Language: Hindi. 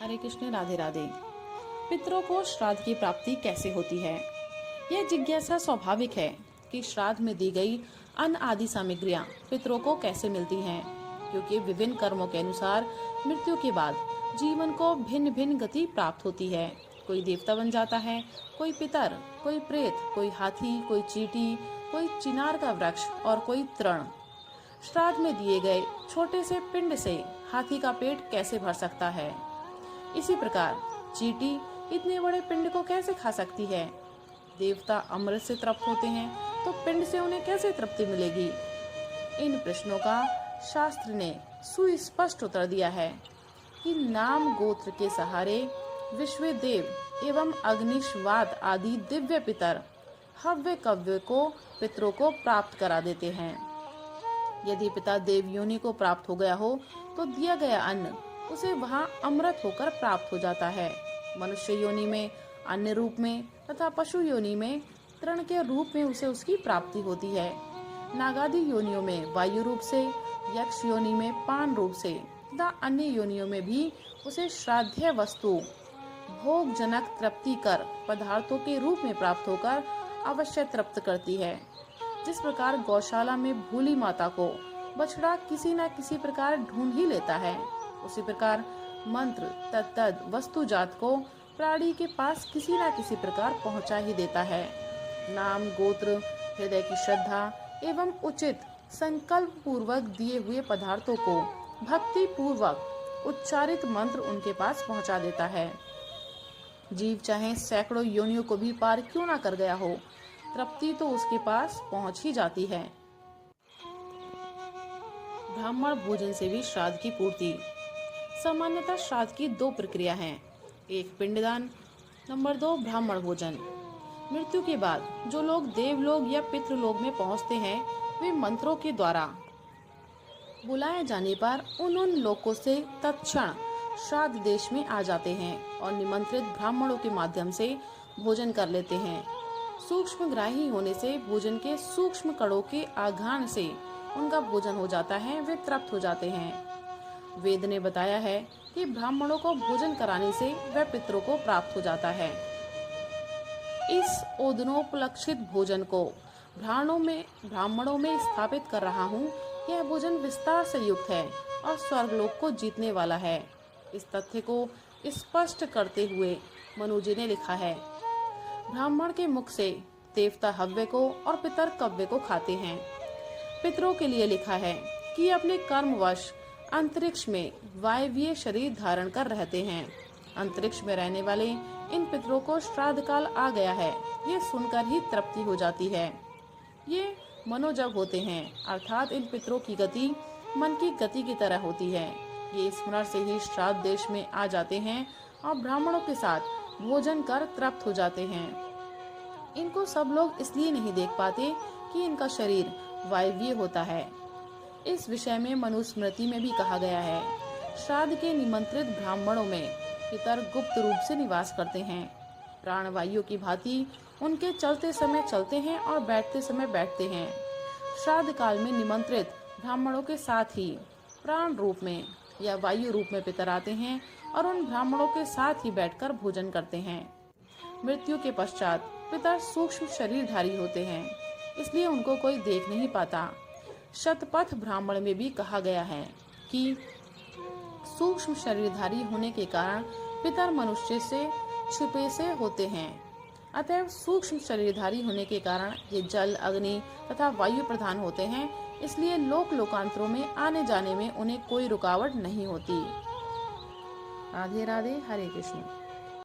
हरे कृष्ण, राधे राधे। पितरों को श्राद्ध की प्राप्ति कैसे होती है? यह जिज्ञासा स्वाभाविक है कि श्राद्ध में दी गई अन्न आदि सामग्रियां पितरों को कैसे मिलती हैं, क्योंकि विभिन्न कर्मों के अनुसार मृत्यु के बाद जीवन को भिन्न भिन्न गति प्राप्त होती है। कोई देवता बन जाता है, कोई पितर, कोई प्रेत, कोई हाथी, कोई चींटी, कोई चिनार का वृक्ष और कोई तृण। श्राद्ध में दिए गए छोटे से पिंड से हाथी का पेट कैसे भर सकता है? इसी प्रकार चींटी इतने बड़े पिंड को कैसे खा सकती है? देवता अमृत से तृप्त होते हैं, तो पिंड से उन्हें कैसे तृप्ति मिलेगी? इन प्रश्नों का शास्त्र ने सुस्पष्ट उत्तर दिया है कि नाम गोत्र के सहारे विश्व देव एवं अग्निश्वाद आदि दिव्य पितर हव्य कव्य को पितरों को प्राप्त करा देते हैं। यदि पिता देव योनि को प्राप्त हो गया हो तो दिया गया अन्न उसे वहाँ अमृत होकर प्राप्त हो जाता है। मनुष्य योनि में अन्य रूप में तथा पशु योनि में तृण के रूप में उसे उसकी प्राप्ति होती है। नागादि योनियों में वायु रूप से, यक्ष योनि में पान रूप से तथा अन्य योनियों में भी उसे श्राद्धेय वस्तु भोग जनक तृप्ति कर पदार्थों के रूप में प्राप्त होकर अवश्य तृप्त करती है। जिस प्रकार गौशाला में भूली माता को बछड़ा किसी न किसी प्रकार ढूंढ ही लेता है, उसी प्रकार मंत्र तत्तद वस्तु जात को प्राणी के पास किसी न किसी प्रकार पहुंचा ही देता है। नाम गोत्र, हृदय की श्रद्धा एवं उचित संकल्प पूर्वक दिए हुए पदार्थों को भक्ति पूर्वक उच्चारित मंत्र उनके पास पहुंचा देता है। जीव चाहे सैकड़ों योनियों को भी पार क्यों ना कर गया हो, तृप्ति तो उसके पास पहुंच ही जाती है। ब्राह्मण भोजन से भी श्राद्ध की पूर्ति। सामान्यतः श्राद्ध की दो प्रक्रिया हैं, एक पिंडदान, नंबर 2 ब्राह्मण भोजन। मृत्यु के बाद जो लोग देवलोक या पितृलोक में पहुंचते हैं, वे मंत्रों के द्वारा बुलाए जाने पर उन लोकों से तत्क्षण श्राद्ध देश में आ जाते हैं और निमंत्रित ब्राह्मणों के माध्यम से भोजन कर लेते हैं। सूक्ष्मग्राही होने से भोजन के सूक्ष्म कणों के आघान से उनका भोजन हो जाता है, वे तृप्त हो जाते हैं। वेद ने बताया है कि ब्राह्मणों को भोजन कराने से वह पितरों को प्राप्त हो जाता है। इस ओदनोपलक्षित भोजन को ब्राह्मणों में स्थापित कर रहा हूँ। यह भोजन विस्तार से युक्त है और स्वर्गलोक को जीतने वाला है। इस तथ्य को स्पष्ट करते हुए मनु जी ने लिखा है, ब्राह्मण के मुख से देवता हव्य को और पितर कव्य को खाते हैं। पितरों के लिए लिखा है कि अपने कर्मवश अंतरिक्ष में वायवीय शरीर धारण कर रहते हैं। अंतरिक्ष में रहने वाले इन पितरों को श्राद्ध काल आ गया है, ये सुनकर ही तृप्ति हो जाती है। ये मनोजव होते हैं, अर्थात इन पितरों की गति मन की गति की तरह होती है। ये स्मरण से ही श्राद्ध देश में आ जाते हैं और ब्राह्मणों के साथ भोजन कर तृप्त हो जाते हैं। इनको सब लोग इसलिए नहीं देख पाते कि इनका शरीर वायवीय होता है। इस विषय में मनुस्मृति में भी कहा गया है, श्राद्ध के निमंत्रित ब्राह्मणों में पितर गुप्त रूप से निवास करते हैं। प्राणवायु की भांति उनके चलते समय चलते हैं और बैठते समय बैठते हैं। श्राद्ध काल में निमंत्रित ब्राह्मणों के साथ ही प्राण रूप में या वायु रूप में पितर आते हैं और उन ब्राह्मणों के साथ ही बैठकर भोजन करते हैं। मृत्यु के पश्चात पितर सूक्ष्म शरीरधारी होते हैं, इसलिए उनको कोई देख नहीं पाता। शतपथ ब्राह्मण में भी कहा गया है कि सूक्ष्म शरीरधारी होने के कारण पितर मनुष्य से छुपे से होते हैं। अतएव सूक्ष्म शरीरधारी होने के कारण ये जल, अग्नि तथा वायु प्रधान होते हैं, इसलिए लोक लोकांतरों में आने जाने में उन्हें कोई रुकावट नहीं होती। राधे राधे, हरे कृष्ण।